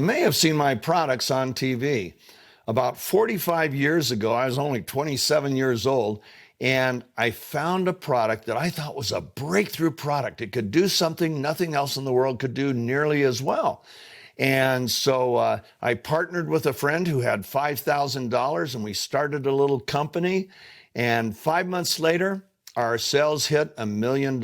may have seen my products on TV. About 45 years ago, I was only 27 years old, and I found a product that I thought was a breakthrough product. It could do something nothing else in the world could do nearly as well. And so I partnered with a friend who had $5,000, and we started a little company. And 5 months later, our sales hit $1 million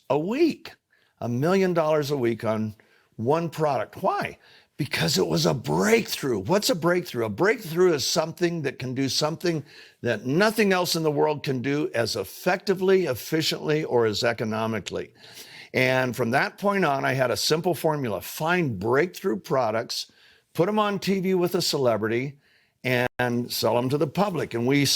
a week. $1 million a week on one product. Why? Because it was a breakthrough. What's a breakthrough? A breakthrough is something that can do something that nothing else in the world can do as effectively, efficiently, or as economically. And from that point on, I had a simple formula: find breakthrough products, put them on TV with a celebrity, and sell them to the public. And we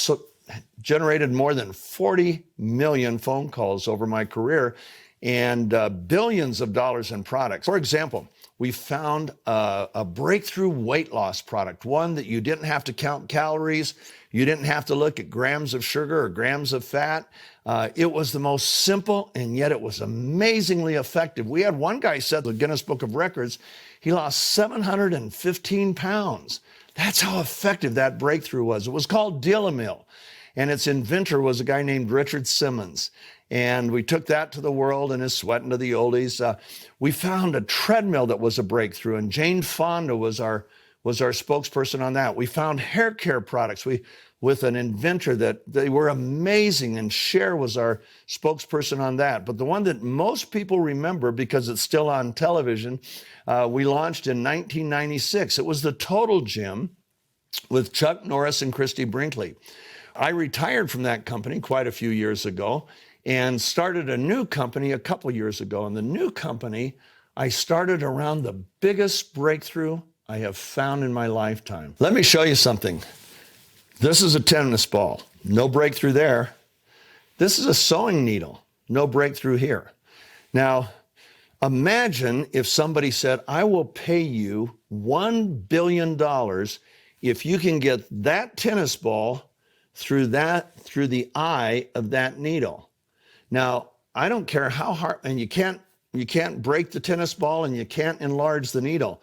generated more than 40 million phone calls over my career and billions of dollars in products. For example, we found a breakthrough weight loss product, one that you didn't have to count calories, you didn't have to look at grams of sugar or grams of fat. It was the most simple, and yet it was amazingly effective. We had one guy said, the Guinness Book of Records, he lost 715 pounds. That's how effective that breakthrough was. It was called Deal-A-Mill, and its inventor was a guy named Richard Simmons. And we took that to the world and is sweating to the oldies. We found a treadmill that was a breakthrough, and Jane Fonda was our spokesperson on that. We found hair care products with an inventor that they were amazing, and Cher was our spokesperson on that. But the one that most people remember, because it's still on television, we launched in 1996. It was the Total Gym with Chuck Norris and Christy Brinkley. I retired from that company quite a few years ago and started a new company a couple years ago. And the new company I started around the biggest breakthrough I have found in my lifetime. Let me show you something. This is a tennis ball. No breakthrough there. This is a sewing needle. No breakthrough here. Now, imagine if somebody said, I will pay you $1 billion if you can get that tennis ball through the eye of that needle. Now, I don't care how hard, and you can't break the tennis ball and you can't enlarge the needle.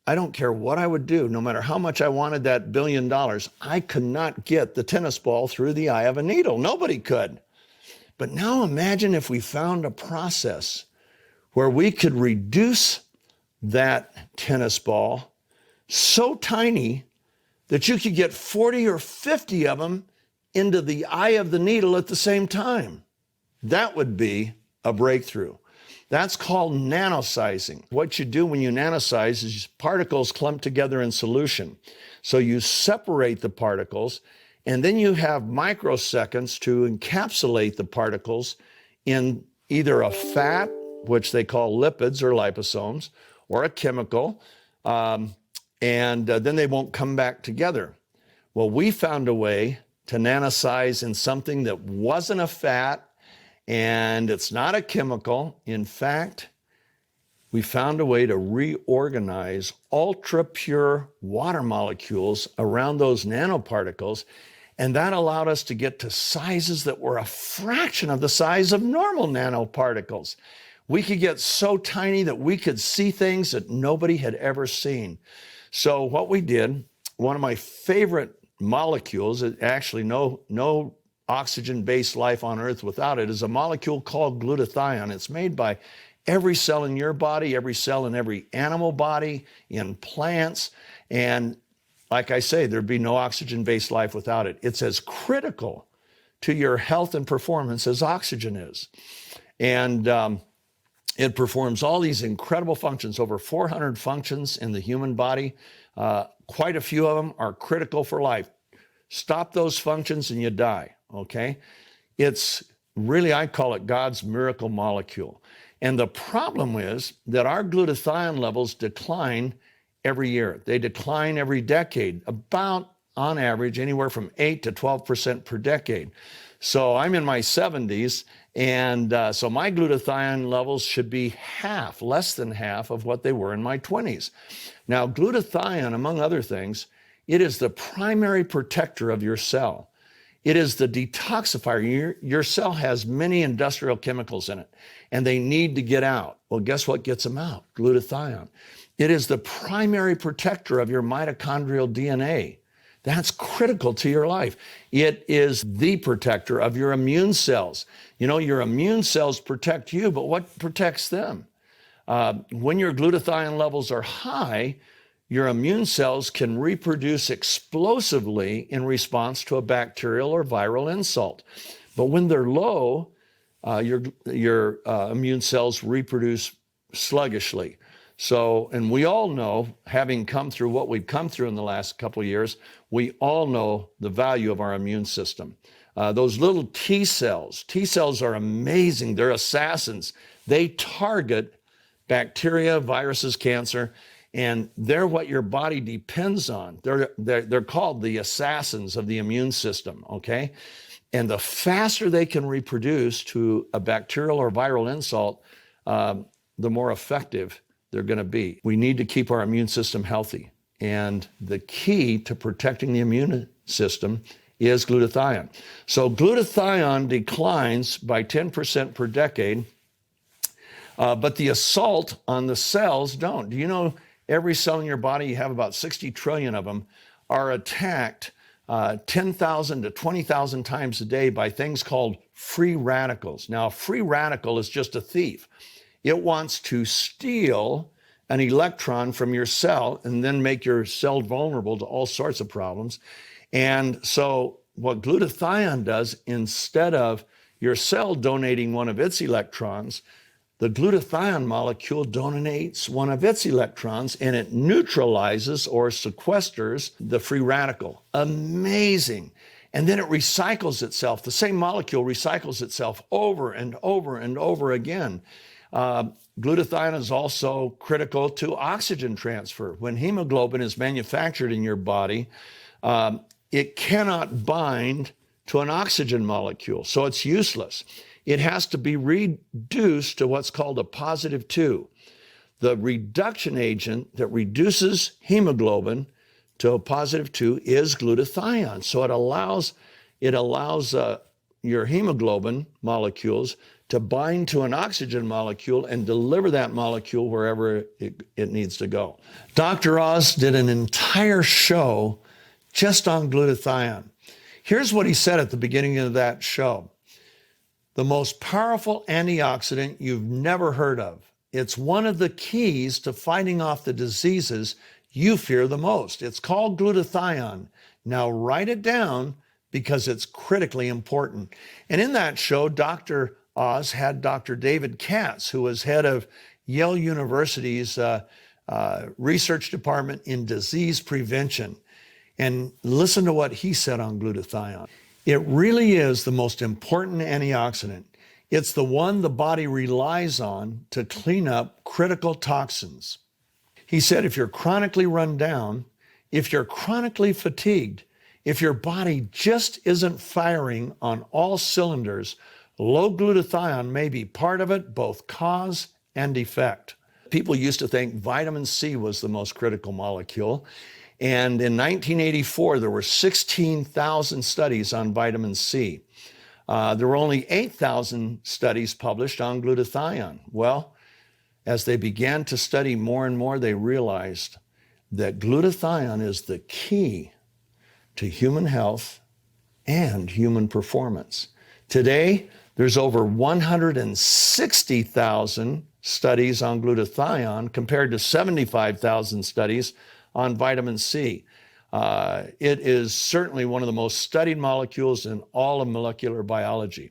I don't care what I would do, no matter how much I wanted that $1 billion, I could not get the tennis ball through the eye of a needle. Nobody could. But now imagine if we found a process where we could reduce that tennis ball so tiny that you could get 40 or 50 of them into the eye of the needle at the same time. That would be a breakthrough. That's called nanosizing. What you do when you nanosize is particles clump together in solution. So you separate the particles, and then you have microseconds to encapsulate the particles in either a fat, which they call lipids or liposomes, or a chemical, and then they won't come back together. Well, we found a way to nanosize in something that wasn't a fat, and it's not a chemical. In fact, we found a way to reorganize ultra-pure water molecules around those nanoparticles, and that allowed us to get to sizes that were a fraction of the size of normal nanoparticles. We could get so tiny that we could see things that nobody had ever seen. So what we did, one of my favorite molecules, actually no oxygen-based life on Earth without it, is a molecule called glutathione. It's made by every cell in your body, every cell in every animal body, in plants. And like I say, there'd be no oxygen-based life without it. It's as critical to your health and performance as oxygen is. And it performs all these incredible functions, over 400 functions in the human body. Quite a few of them are critical for life. Stop those functions and you die, okay? It's really, I call it God's miracle molecule. And the problem is that our glutathione levels decline every year. They decline every decade, about, on average, anywhere from 8 to 12% per decade. So I'm in my 70s, and so my glutathione levels should be half, less than half of what they were in my 20s. Now, glutathione, among other things, it is the primary protector of your cell. It is the detoxifier. Your cell has many industrial chemicals in it, and they need to get out. Well, guess what gets them out? Glutathione. It is the primary protector of your mitochondrial DNA. That's critical to your life. It is the protector of your immune cells. You know, your immune cells protect you, but what protects them? When your glutathione levels are high, your immune cells can reproduce explosively in response to a bacterial or viral insult. But when they're low, your immune cells reproduce sluggishly. So, and we all know, having come through what we've come through in the last couple of years, we all know the value of our immune system. Those little T cells are amazing. They're assassins. They target bacteria, viruses, cancer, and they're what your body depends on. They're called the assassins of the immune system, okay? And the faster they can reproduce to a bacterial or viral insult, the more effective they're going to be. We need to keep our immune system healthy. And the key to protecting the immune system is glutathione. So glutathione declines by 10% per decade, but the assault on the cells don't. Do you know every cell in your body, you have about 60 trillion of them, are attacked 10,000 to 20,000 times a day by things called free radicals. Now, a free radical is just a thief. It wants to steal an electron from your cell and then make your cell vulnerable to all sorts of problems. And so what glutathione does, instead of your cell donating one of its electrons, the glutathione molecule donates one of its electrons and it neutralizes or sequesters the free radical. Amazing. And then it recycles itself. The same molecule recycles itself over and over and over again. Glutathione is also critical to oxygen transfer. When hemoglobin is manufactured in your body, it cannot bind to an oxygen molecule, so it's useless. It has to be reduced to what's called a positive 2. The reduction agent that reduces hemoglobin to a positive 2 is glutathione. So it allows your hemoglobin molecules to bind to an oxygen molecule and deliver that molecule wherever it needs to go. Dr. Oz did an entire show just on glutathione. Here's what he said at the beginning of that show. The most powerful antioxidant you've never heard of. It's one of the keys to fighting off the diseases you fear the most. It's called glutathione. Now write it down because it's critically important. And in that show, Dr. Oz had Dr. David Katz, who was head of Yale University's research department in disease prevention. And listen to what he said on glutathione. It really is the most important antioxidant. It's the one the body relies on to clean up critical toxins. He said, if you're chronically run down, if you're chronically fatigued, if your body just isn't firing on all cylinders, low glutathione may be part of it, both cause and effect. People used to think vitamin C was the most critical molecule. And in 1984, there were 16,000 studies on vitamin C. There were only 8,000 studies published on glutathione. Well, as they began to study more and more, they realized that glutathione is the key to human health and human performance. Today, there's over 160,000 studies on glutathione compared to 75,000 studies on vitamin C. It is certainly one of the most studied molecules in all of molecular biology.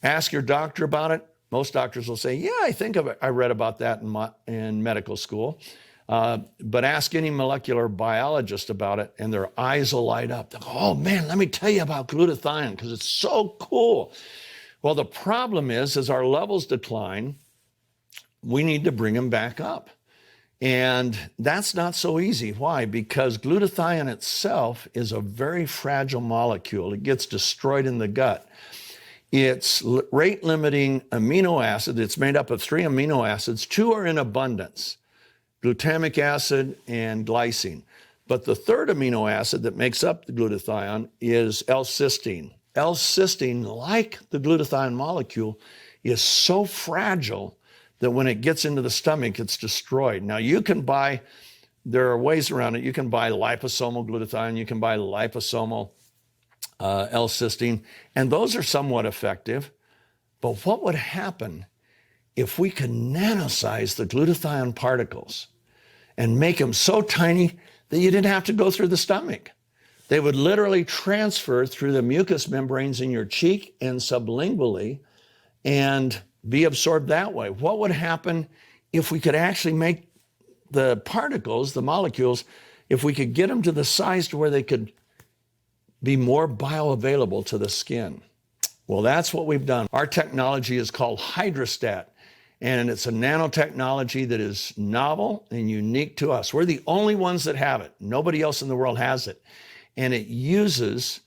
Ask your doctor about it. Most doctors will say, yeah, I think I read about that in medical school. But ask any molecular biologist about it and their eyes will light up. They'll go, oh man, let me tell you about glutathione because it's so cool. Well, the problem is, as our levels decline, we need to bring them back up. And that's not so easy. Why? Because glutathione itself is a very fragile molecule. It gets destroyed in the gut. It's rate-limiting amino acid. It's made up of 3 amino acids. 2 are in abundance, glutamic acid and glycine. But the 3rd amino acid that makes up the glutathione is L-cysteine. L-cysteine, like the glutathione molecule, is so fragile that when it gets into the stomach, it's destroyed. Now you can buy, there are ways around it. You can buy liposomal glutathione, you can buy liposomal L-cysteine, and those are somewhat effective. But what would happen if we could nanosize the glutathione particles and make them so tiny that you didn't have to go through the stomach? They would literally transfer through the mucous membranes in your cheek and sublingually and be absorbed that way. What would happen if we could actually make the particles, the molecules, if we could get them to the size to where they could be more bioavailable to the skin? Well, that's what we've done. Our technology is called hydrostat, and it's a nanotechnology that is novel and unique to us. We're the only ones that have it. Nobody else in the world has it. And it uses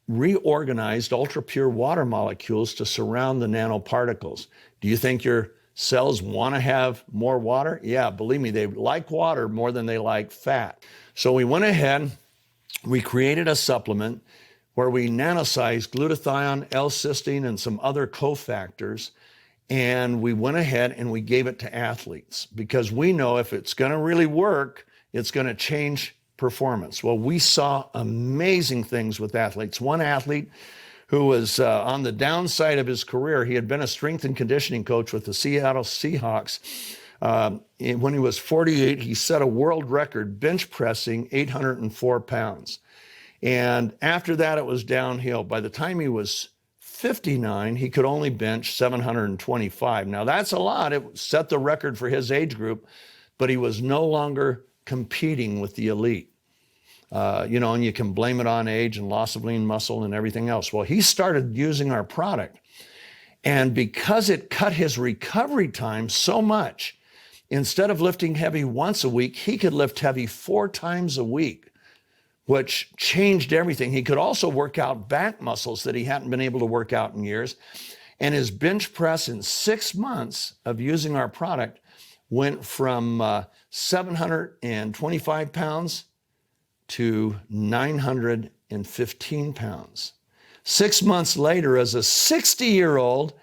reorganized ultra-pure water molecules to surround the nanoparticles. Do you think your cells want to have more water? Yeah, believe me, they like water more than they like fat. So we went ahead, we created a supplement where we nanosized glutathione, L-cysteine, and some other cofactors, and we went ahead and we gave it to athletes because we know if it's going to really work, it's going to change performance. Well, we saw amazing things with athletes. One athlete who was on the downside of his career, he had been a strength and conditioning coach with the Seattle Seahawks. When he was 48, he set a world record bench pressing 804 pounds. And after that, it was downhill. By the time he was 59, he could only bench 725. Now, that's a lot. It set the record for his age group, but he was no longer competing with the elite. And you can blame it on age and loss of lean muscle and everything else. Well, he started using our product. And because it cut his recovery time so much, instead of lifting heavy once a week, he could lift heavy 4 times a week, which changed everything. He could also work out back muscles that he hadn't been able to work out in years. And his bench press in 6 months of using our product went from 725 pounds to 915 pounds. 6 months later, as a 60-year-old,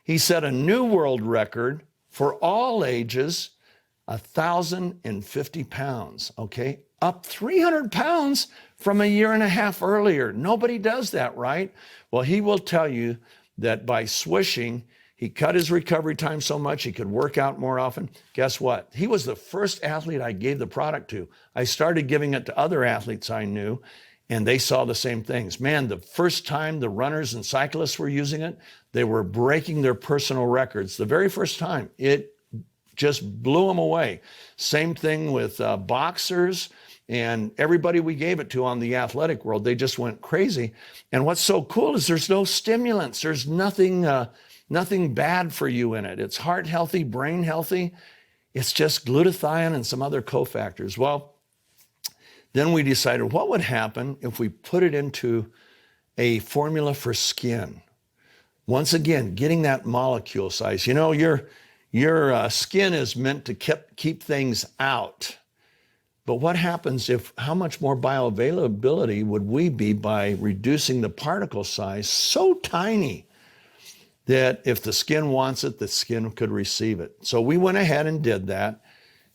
he set a new world record for all ages, 1,050 pounds, okay? Up 300 pounds from a year and a half earlier. Nobody does that, right? Well, he will tell you that by swishing, he cut his recovery time so much he could work out more often. Guess what? He was the first athlete I gave the product to. I started giving it to other athletes I knew, and they saw the same things. Man, the first time the runners and cyclists were using it, they were breaking their personal records. The very first time, it just blew them away. Same thing with boxers and everybody we gave it to on the athletic world. They just went crazy. And what's so cool is there's no stimulants. There's nothing bad for you in it. It's heart healthy, brain healthy. It's just glutathione and some other cofactors. Well, then we decided what would happen if we put it into a formula for skin. Once again, getting that molecule size. You know, your skin is meant to keep things out. But what happens how much more bioavailability would we be by reducing the particle size so tiny that if the skin wants it, the skin could receive it? So we went ahead and did that,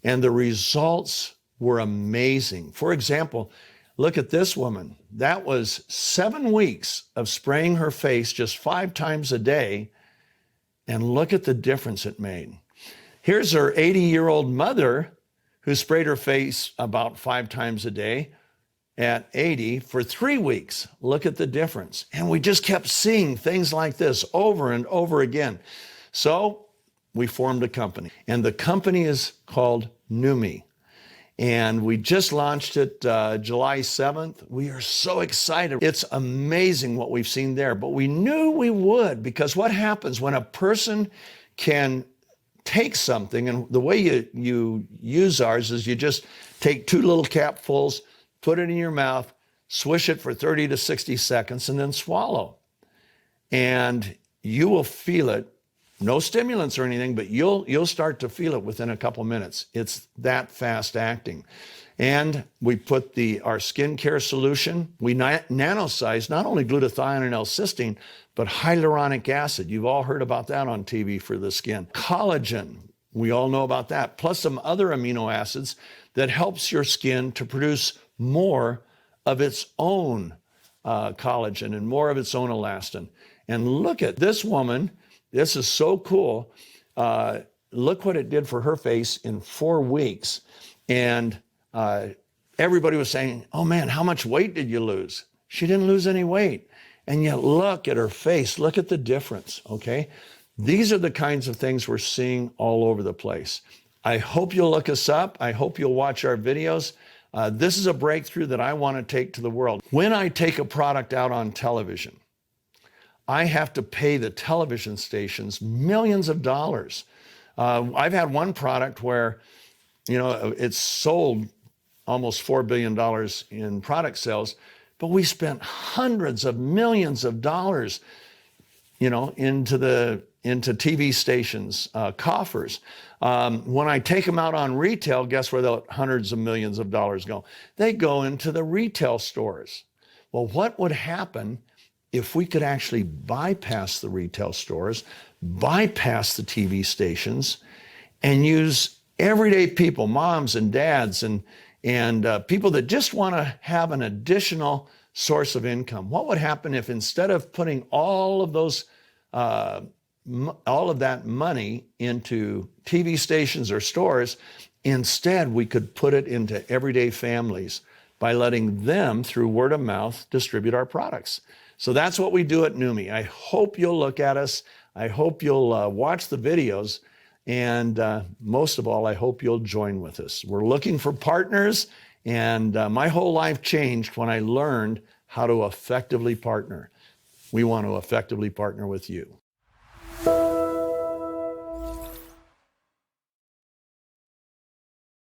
and the results were amazing. For example, look at this woman. That was 7 weeks of spraying her face just 5 times a day, and look at the difference it made. Here's her 80-year-old mother who sprayed her face about 5 times a day at 80 for 3 weeks. Look at the difference. And we just kept seeing things like this over and over again. So we formed a company, and the company is called Numi. And we just launched it July 7th. We are so excited. It's amazing what we've seen there, but we knew we would, because what happens when a person can take something, and the way you use ours is you just take 2 little capfuls, put it in your mouth, swish it for 30 to 60 seconds, and then swallow. And you will feel it. No stimulants or anything, but you'll start to feel it within a couple minutes. It's that fast acting. And we put our skincare solution. We nanosized not only glutathione and L-cysteine, But hyaluronic acid, you've all heard about that on TV for the skin. Collagen, we all know about that, plus some other amino acids that helps your skin to produce more of its own collagen and more of its own elastin. And look at this woman. This is so cool. Look what it did for her face in 4 weeks. And everybody was saying, oh man, how much weight did you lose? She didn't lose any weight. And yet look at her face. Look at the difference, okay? These are the kinds of things we're seeing all over the place. I hope you'll look us up. I hope you'll watch our videos. This is a breakthrough that I want to take to the world. When I take a product out on television, I have to pay the television stations millions of dollars. I've had one product where, it's sold almost $4 billion in product sales, but we spent hundreds of millions of dollars, into TV stations, coffers. When I take them out on retail, guess where the hundreds of millions of dollars go? They go into the retail stores. Well, what would happen if we could actually bypass the retail stores, bypass the TV stations, and use everyday people, moms and dads, and people that just want to have an additional source of income? What would happen if instead of putting all of that money into TV stations or stores, instead we could put it into everyday families by letting them, through word of mouth, distribute our products? So that's what we do at Numi. I hope you'll look at us. I hope you'll watch the videos. And most of all, I hope you'll join with us. We're looking for partners. And my whole life changed when I learned how to effectively partner. We want to effectively partner with you.